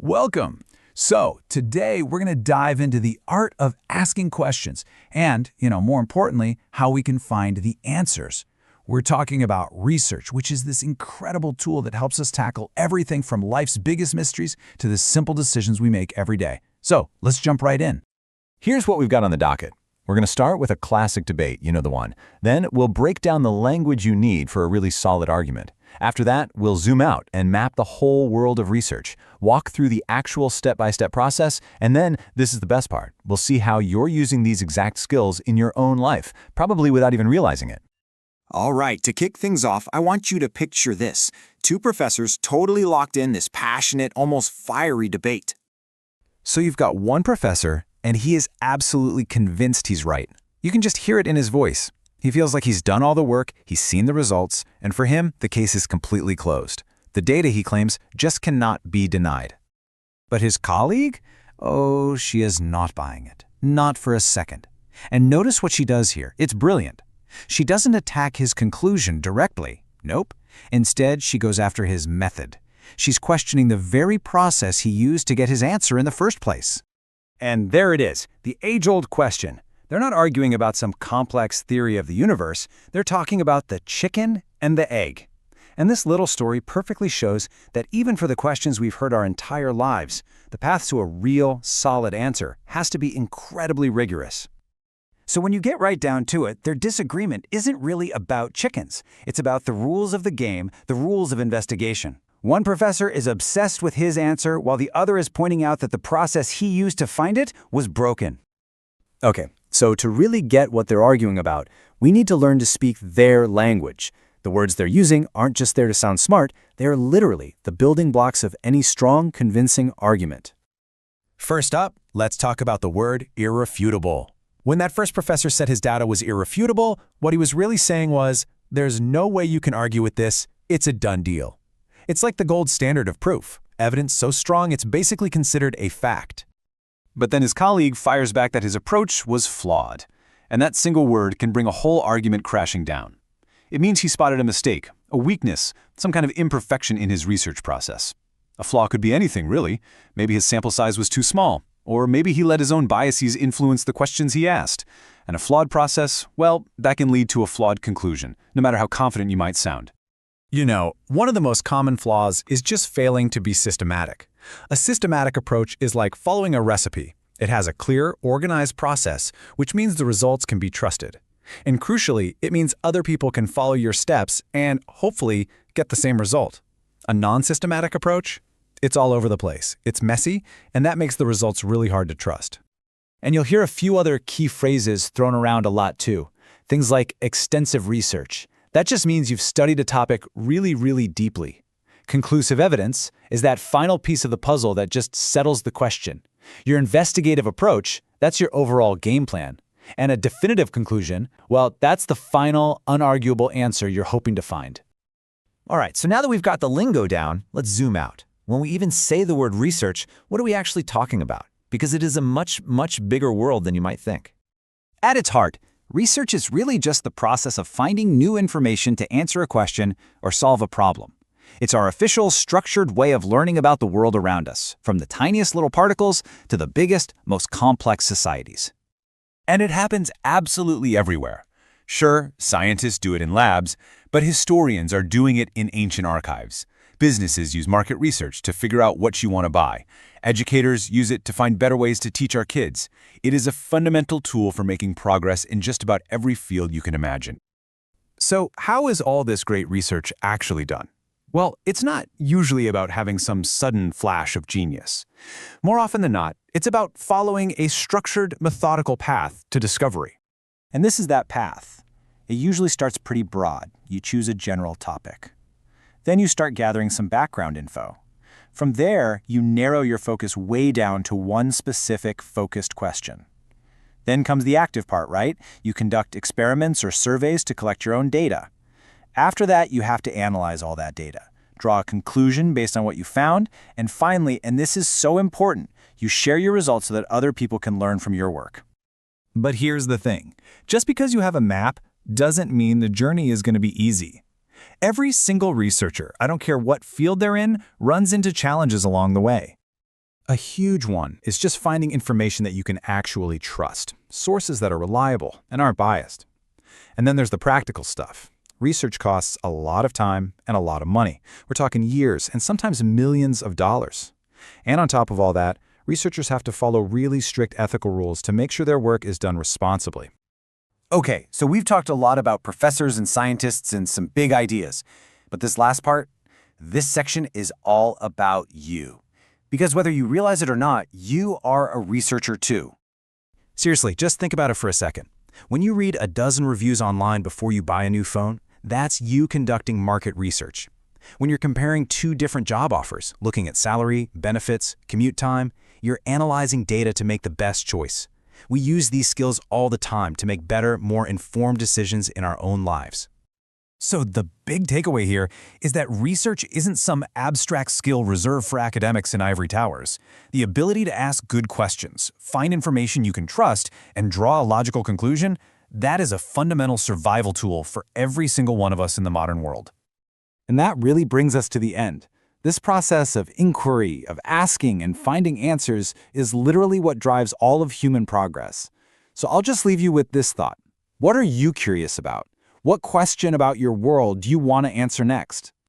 Welcome. So, today we're going to dive into the art of asking questions and, more importantly, how we can find the answers. We're talking about research, which is this incredible tool that helps us tackle everything from life's biggest mysteries to the simple decisions we make every day. So, let's jump right in. Here's what we've got on the docket. We're going to start with a classic debate, you know the one. Then we'll break down the language you need for a really solid argument. After that, we'll zoom out and map the whole world of research, walk through the actual step-by-step process, and then, this is the best part, we'll see how you're using these exact skills in your own life, probably without even realizing it. All right, to kick things off, I want you to picture this. Two professors totally locked in this passionate, almost fiery debate. So you've got one professor, and he is absolutely convinced he's right. You can just hear it in his voice. He feels like he's done all the work, he's seen the results, and for him, the case is completely closed. The data, he claims, just cannot be denied. But his colleague? Oh, she is not buying it. Not for a second. And notice what she does here. It's brilliant. She doesn't attack his conclusion directly. Nope. Instead, she goes after his method. She's questioning the very process he used to get his answer in the first place. And there it is, the age-old question. They're not arguing about some complex theory of the universe. They're talking about the chicken and the egg. And this little story perfectly shows that even for the questions we've heard our entire lives, the path to a real, solid answer has to be incredibly rigorous. So when you get right down to it, their disagreement isn't really about chickens. It's about the rules of the game, the rules of investigation. One professor is obsessed with his answer, while the other is pointing out that the process he used to find it was broken. Okay, so to really get what they're arguing about, we need to learn to speak their language. The words they're using aren't just there to sound smart, they're literally the building blocks of any strong, convincing argument. First up, let's talk about the word irrefutable. When that first professor said his data was irrefutable, what he was really saying was, there's no way you can argue with this, it's a done deal. It's like the gold standard of proof, evidence so strong it's basically considered a fact. But then his colleague fires back that his approach was flawed, and that single word can bring a whole argument crashing down. It means he spotted a mistake, a weakness, some kind of imperfection in his research process. A flaw could be anything, really. Maybe his sample size was too small, or maybe he let his own biases influence the questions he asked. And a flawed process, well, that can lead to a flawed conclusion, no matter how confident you might sound. You know, one of the most common flaws is just failing to be systematic. A systematic approach is like following a recipe. It has a clear, organized process, which means the results can be trusted. And crucially, it means other people can follow your steps and, hopefully, get the same result. A non-systematic approach? It's all over the place. It's messy, and that makes the results really hard to trust. And you'll hear a few other key phrases thrown around a lot too. Things like extensive research. That just means you've studied a topic really, really deeply. Conclusive evidence is that final piece of the puzzle that just settles the question. Your investigative approach, that's your overall game plan. And a definitive conclusion, well, that's the final, unarguable answer you're hoping to find. All right, so now that we've got the lingo down, let's zoom out. When we even say the word research, what are we actually talking about? Because it is a much, much bigger world than you might think. At its heart, research is really just the process of finding new information to answer a question or solve a problem. It's our official, structured way of learning about the world around us, from the tiniest little particles to the biggest, most complex societies. And it happens absolutely everywhere. Sure, scientists do it in labs, but historians are doing it in ancient archives. Businesses use market research to figure out what you want to buy. Educators use it to find better ways to teach our kids. It is a fundamental tool for making progress in just about every field you can imagine. So how is all this great research actually done? Well, it's not usually about having some sudden flash of genius. More often than not, it's about following a structured, methodical path to discovery. And this is that path. It usually starts pretty broad. You choose a general topic. Then you start gathering some background info. From there, you narrow your focus way down to one specific focused question. Then comes the active part, right? You conduct experiments or surveys to collect your own data. After that, you have to analyze all that data, draw a conclusion based on what you found, and finally, and this is so important, you share your results so that other people can learn from your work. But here's the thing. Just because you have a map doesn't mean the journey is going to be easy. Every single researcher, I don't care what field they're in, runs into challenges along the way. A huge one is just finding information that you can actually trust, sources that are reliable and aren't biased. And then there's the practical stuff. Research costs a lot of time and a lot of money. We're talking years and sometimes millions of dollars. And on top of all that, researchers have to follow really strict ethical rules to make sure their work is done responsibly. Okay, so we've talked a lot about professors and scientists and some big ideas. But this last part, this section is all about you. Because whether you realize it or not, you are a researcher too. Seriously, just think about it for a second. When you read a dozen reviews online before you buy a new phone, that's you conducting market research. When you're comparing two different job offers, looking at salary, benefits, commute time, you're analyzing data to make the best choice. We use these skills all the time to make better, more informed decisions in our own lives. So the big takeaway here is that research isn't some abstract skill reserved for academics in ivory towers. The ability to ask good questions, find information you can trust, and draw a logical conclusion, that is a fundamental survival tool for every single one of us in the modern world. And that really brings us to the end. This process of inquiry, of asking and finding answers, is literally what drives all of human progress. So I'll just leave you with this thought. What are you curious about? What question about your world do you want to answer next?